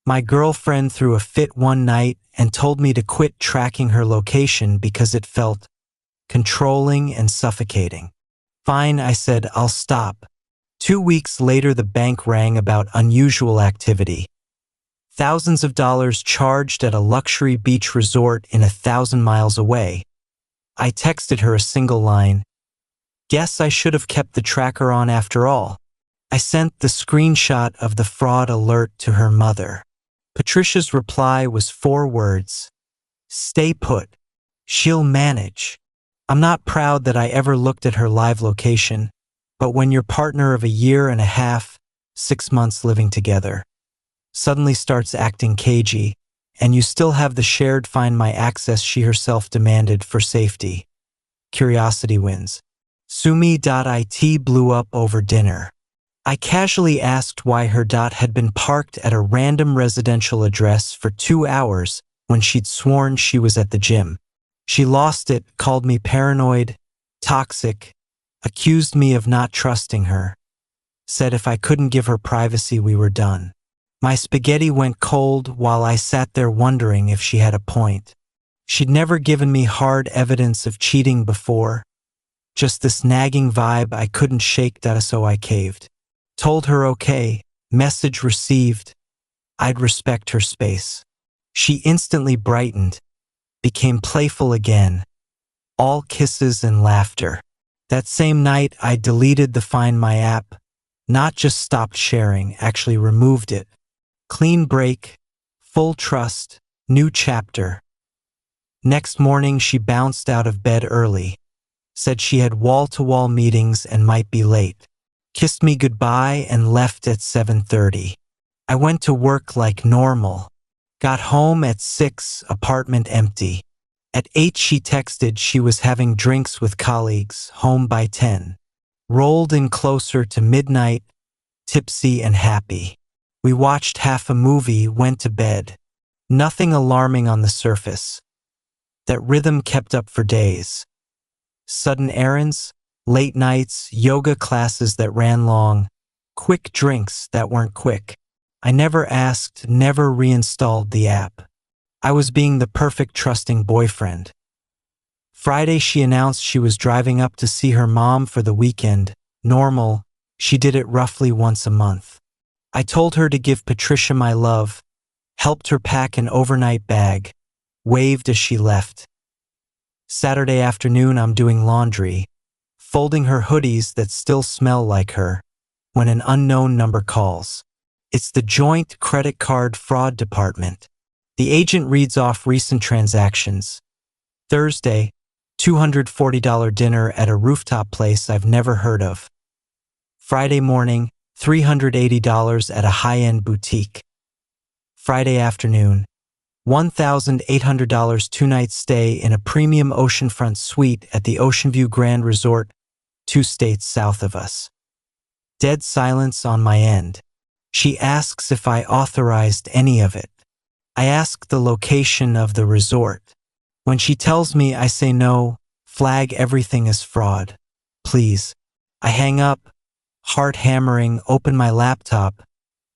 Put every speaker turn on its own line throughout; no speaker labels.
My girlfriend threw a fit one night and told me to quit tracking her location because it felt controlling and suffocating. Fine, I said, I'll stop. 2 weeks later, the bank rang about unusual activity. Thousands of dollars charged at a luxury beach resort 1,000 miles away. I texted her a single line. Guess I should have kept the tracker on after all. I sent the screenshot of the fraud alert to her mother. Patricia's reply was 4 words. Stay put. She'll manage. I'm not proud that I ever looked at her live location, but when your partner of 1.5 years, 6 months living together, suddenly starts acting cagey, and you still have the shared Find My access she herself demanded for safety, curiosity wins. Sumi.it blew up over dinner. I casually asked why her dot had been parked at a random residential address for 2 hours when she'd sworn she was at the gym. She lost it, called me paranoid, toxic, accused me of not trusting her, said if I couldn't give her privacy we were done. My spaghetti went cold while I sat there wondering if she had a point. She'd never given me hard evidence of cheating before, just this nagging vibe I couldn't shake, so I caved. Told her okay, message received, I'd respect her space. She instantly brightened, became playful again, all kisses and laughter. That same night I deleted the Find My app, not just stopped sharing, actually removed it. Clean break, full trust, new chapter. Next morning she bounced out of bed early, said she had wall-to-wall meetings and might be late. Kissed me goodbye and left at 7:30. I went to work like normal. Got home at 6, apartment empty. At 8 she texted she was having drinks with colleagues, home by 10. Rolled in closer to midnight, tipsy and happy. We watched half a movie, went to bed. Nothing alarming on the surface. That rhythm kept up for days. Sudden errands, late nights, yoga classes that ran long, quick drinks that weren't quick. I never asked, never reinstalled the app. I was being the perfect trusting boyfriend. Friday she announced she was driving up to see her mom for the weekend. Normal, she did it roughly once a month. I told her to give Patricia my love, helped her pack an overnight bag, waved as she left. Saturday afternoon I'm doing laundry, folding her hoodies that still smell like her, when an unknown number calls. It's the Joint Credit Card Fraud Department. The agent reads off recent transactions. Thursday, $240 dinner at a rooftop place I've never heard of. Friday morning, $380 at a high-end boutique. Friday afternoon, $1,800 2-night stay in a premium oceanfront suite at the Oceanview Grand Resort, 2 states south of us. Dead silence on my end. She asks if I authorized any of it. I ask the location of the resort. When she tells me, I say no, flag everything as fraud. Please. I hang up, heart hammering, open my laptop,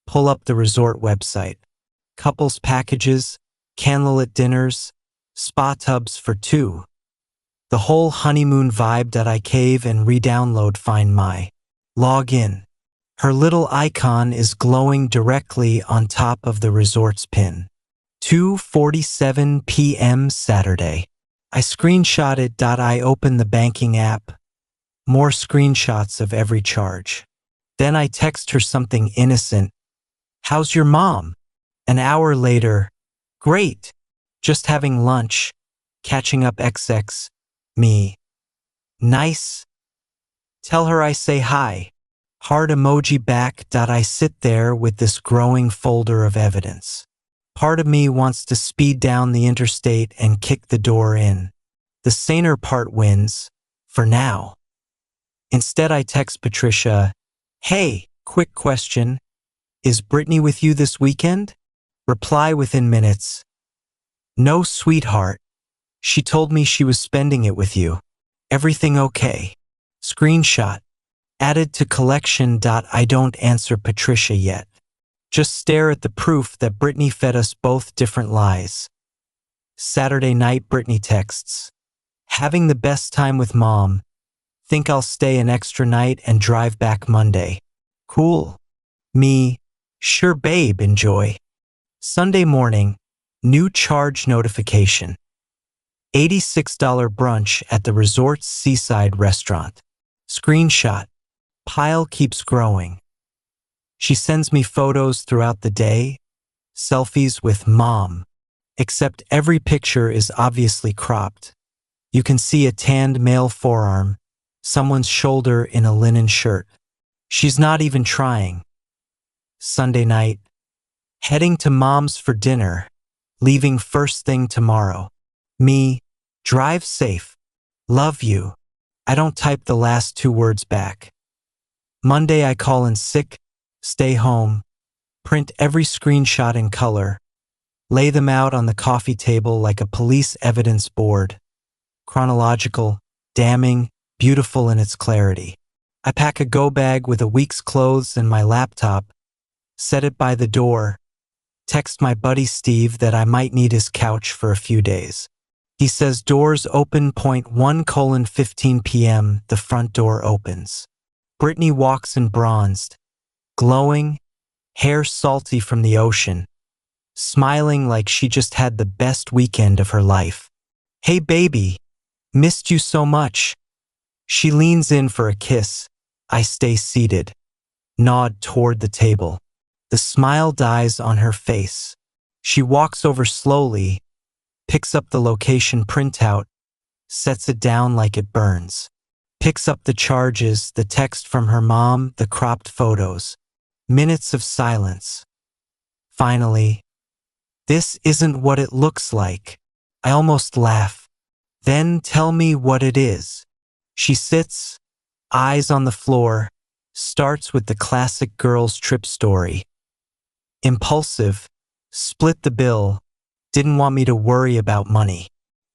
pull up the resort website. Couples packages, candlelit dinners, spa tubs for 2. The whole honeymoon vibe. I cave and re-download Find My. Log in. Her little icon is glowing directly on top of the resort's pin. 2:47 p.m. Saturday. I screenshot it. I open the banking app. More screenshots of every charge. Then I text her something innocent. How's your mom? An hour later, great. Just having lunch. Catching up XX. Me. Nice. Tell her I say hi. Heart emoji back. I sit there with this growing folder of evidence. Part of me wants to speed down the interstate and kick the door in. The saner part wins, for now. Instead I text Patricia, hey, quick question. Is Brittany with you this weekend? Reply within minutes. No, sweetheart. She told me she was spending it with you. Everything okay? Screenshot. Added to collection. I don't answer Patricia yet. Just stare at the proof that Brittany fed us both different lies. Saturday night, Brittany texts, "Having the best time with mom. Think I'll stay an extra night and drive back Monday. Cool." Me, "Sure babe, enjoy." Sunday morning, new charge notification. $86 brunch at the resort's seaside restaurant. Screenshot. Pile keeps growing. She sends me photos throughout the day, selfies with mom, except every picture is obviously cropped. You can see a tanned male forearm, someone's shoulder in a linen shirt. She's not even trying. Sunday night, heading to mom's for dinner, leaving first thing tomorrow. Me, "Drive safe. Love you." I don't type the last 2 words back. Monday, I call in sick, stay home, print every screenshot in color, lay them out on the coffee table like a police evidence board. Chronological, damning, beautiful in its clarity. I pack a go bag with a week's clothes and my laptop, set it by the door, text my buddy Steve that I might need his couch for a few days. He says doors open. 1:15 p.m. The front door opens. Brittany walks in bronzed, glowing, hair salty from the ocean, smiling like she just had the best weekend of her life. "Hey baby, missed you so much." She leans in for a kiss. I stay seated, nod toward the table. The smile dies on her face. She walks over slowly, picks up the location printout, sets it down like it burns. Picks up the charges, the text from her mom, the cropped photos. Minutes of silence. Finally, "This isn't what it looks like." I almost laugh. "Then tell me what it is." She sits, eyes on the floor, starts with the classic girls' trip story. Impulsive, split the bill, didn't want me to worry about money.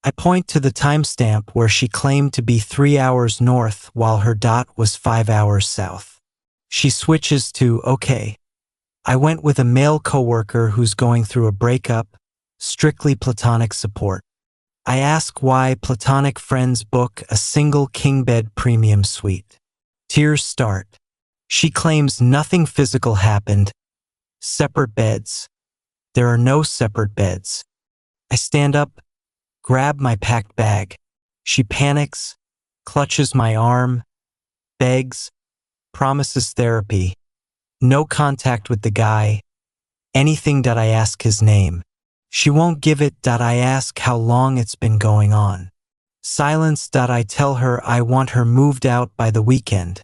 I point to the timestamp where she claimed to be 3 hours north while her dot was 5 hours south. She switches to, "Okay. I went with a male coworker who's going through a breakup, strictly platonic support. I ask why platonic friends book a single king bed premium suite. Tears start. She claims nothing physical happened. Separate beds. There are no separate beds. I stand up, grab my packed bag. She panics, clutches my arm, begs, promises therapy. No contact with the guy. Anything that I ask his name. She won't give it. I ask how long it's been going on. Silence. I tell her I want her moved out by the weekend.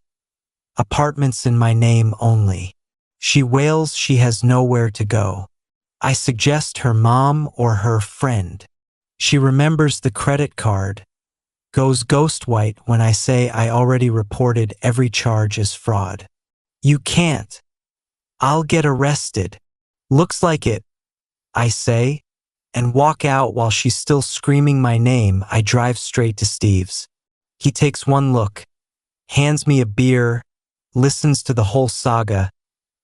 Apartments in my name only. She wails she has nowhere to go. I suggest her mom or her friend. She remembers the credit card, goes ghost white when I say I already reported every charge as fraud. "You can't. I'll get arrested." "Looks like it," I say, and walk out while she's still screaming my name. I drive straight to Steve's. He takes one look, hands me a beer, listens to the whole saga,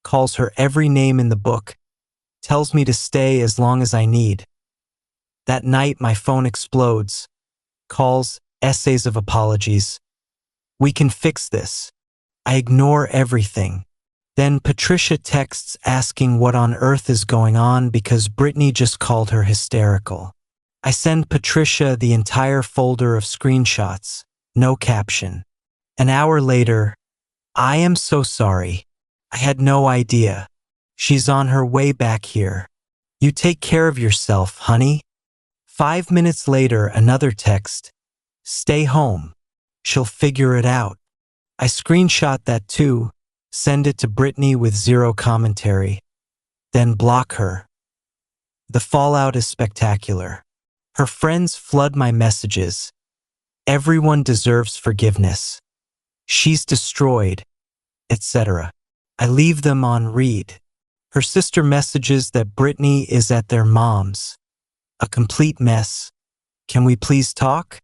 calls her every name in the book, tells me to stay as long as I need. That night my phone explodes. Calls, essays of apologies. "We can fix this." I ignore everything. Then Patricia texts asking what on earth is going on because Brittany just called her hysterical. I send Patricia the entire folder of screenshots, no caption. An hour later, "I am so sorry. I had no idea. She's on her way back here. You take care of yourself, honey." 5 minutes later, another text, "Stay home. She'll figure it out." I screenshot that too, send it to Brittany with 0 commentary, then block her. The fallout is spectacular. Her friends flood my messages. Everyone deserves forgiveness. She's destroyed, etc. I leave them on read. Her sister messages that Brittany is at their mom's. A complete mess. "Can we please talk?"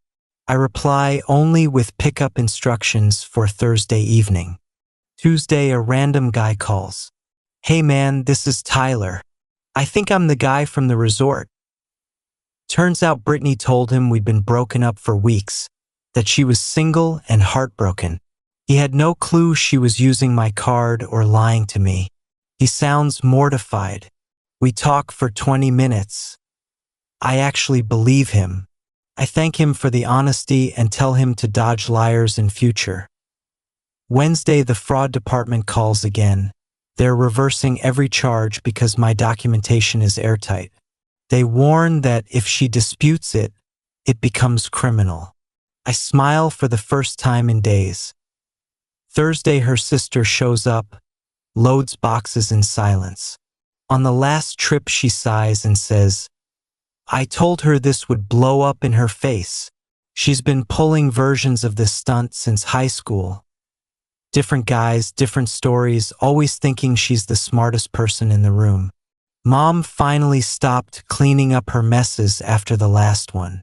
I reply only with pickup instructions for Thursday evening. Tuesday, a random guy calls. "Hey man, this is Tyler. I think I'm the guy from the resort." Turns out Brittany told him we'd been broken up for weeks, that she was single and heartbroken. He had no clue she was using my card or lying to me. He sounds mortified. We talk for 20 minutes. I actually believe him. I thank him for the honesty and tell him to dodge liars in future. Wednesday, the fraud department calls again. They're reversing every charge because my documentation is airtight. They warn that if she disputes it, it becomes criminal. I smile for the first time in days. Thursday, her sister shows up, loads boxes in silence. On the last trip, she sighs and says, "I told her this would blow up in her face." She's been pulling versions of this stunt since high school. Different guys, different stories, always thinking she's the smartest person in the room. Mom finally stopped cleaning up her messes after the last one.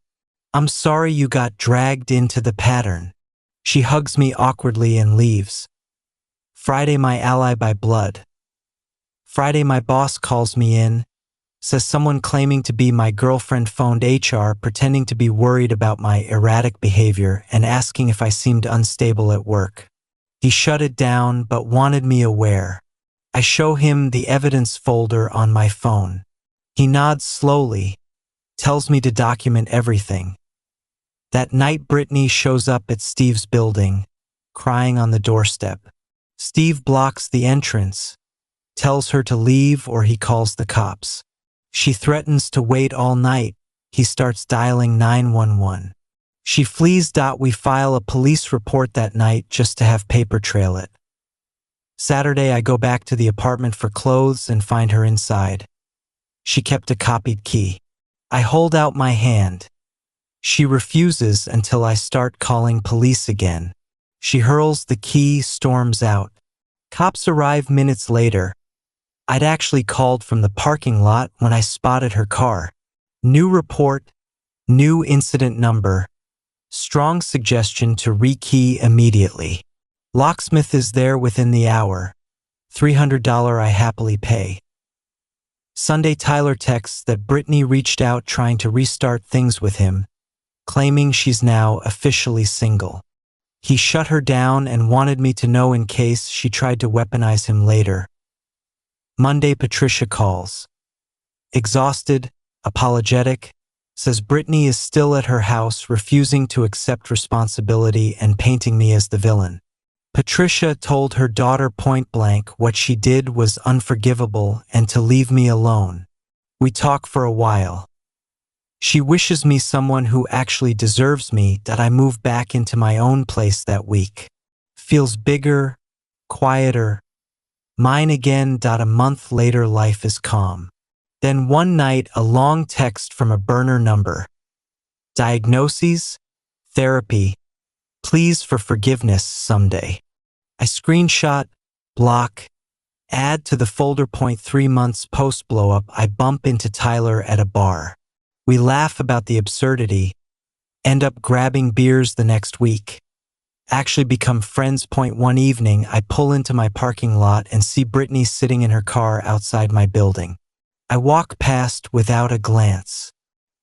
"I'm sorry you got dragged into the pattern." She hugs me awkwardly and leaves. Friday, my ally by blood. Friday, my boss calls me in, says someone claiming to be my girlfriend phoned HR pretending to be worried about my erratic behavior and asking if I seemed unstable at work. He shut it down but wanted me aware. I show him the evidence folder on my phone. He nods slowly, tells me to document everything. That night, Brittany shows up at Steve's building, crying on the doorstep. Steve blocks the entrance, tells her to leave or he calls the cops. She threatens to wait all night. He starts dialing 911. She flees. We file a police report that night just to have paper trail it. Saturday, I go back to the apartment for clothes and find her inside. She kept a copied key. I hold out my hand. She refuses until I start calling police again. She hurls the key, storms out. Cops arrive minutes later. I'd actually called from the parking lot when I spotted her car. New report, new incident number, strong suggestion to rekey immediately. Locksmith is there within the hour. $300 I happily pay. Sunday, Tyler texts that Brittany reached out trying to restart things with him, claiming she's now officially single. He shut her down and wanted me to know in case she tried to weaponize him later. Monday, Patricia calls. Exhausted, apologetic, says Brittany is still at her house, refusing to accept responsibility and painting me as the villain. Patricia told her daughter point blank what she did was unforgivable and to leave me alone. We talk for a while. She wishes me someone who actually deserves me, that I move back into my own place that week. Feels bigger, quieter. Mine again. A month later, life is calm. Then one night, a long text from a burner number. Diagnoses, therapy, please for forgiveness someday. I screenshot, block, add to the folder. 3 months post blow up, I bump into Tyler at a bar. We laugh about the absurdity, end up grabbing beers the next week. Actually become friends. One evening, I pull into my parking lot and see Brittany sitting in her car outside my building. I walk past without a glance.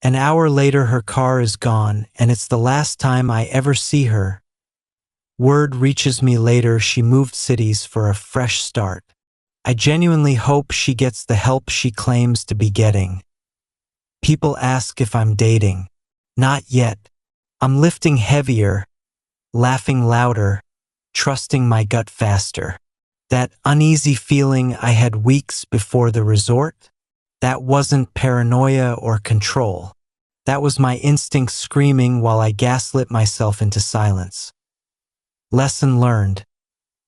An hour later, her car is gone, and it's the last time I ever see her. Word reaches me later she moved cities for a fresh start. I genuinely hope she gets the help she claims to be getting. People ask if I'm dating. Not yet. I'm lifting heavier, laughing louder, trusting my gut faster. That uneasy feeling I had weeks before the resort, that wasn't paranoia or control. That was my instinct screaming while I gaslit myself into silence. Lesson learned.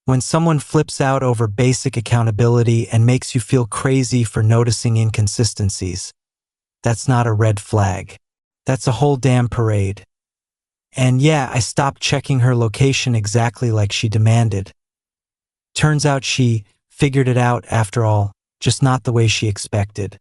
When someone flips out over basic accountability and makes you feel crazy for noticing inconsistencies, that's not a red flag. That's a whole damn parade. And yeah, I stopped checking her location exactly like she demanded. Turns out she figured it out after all, just not the way she expected.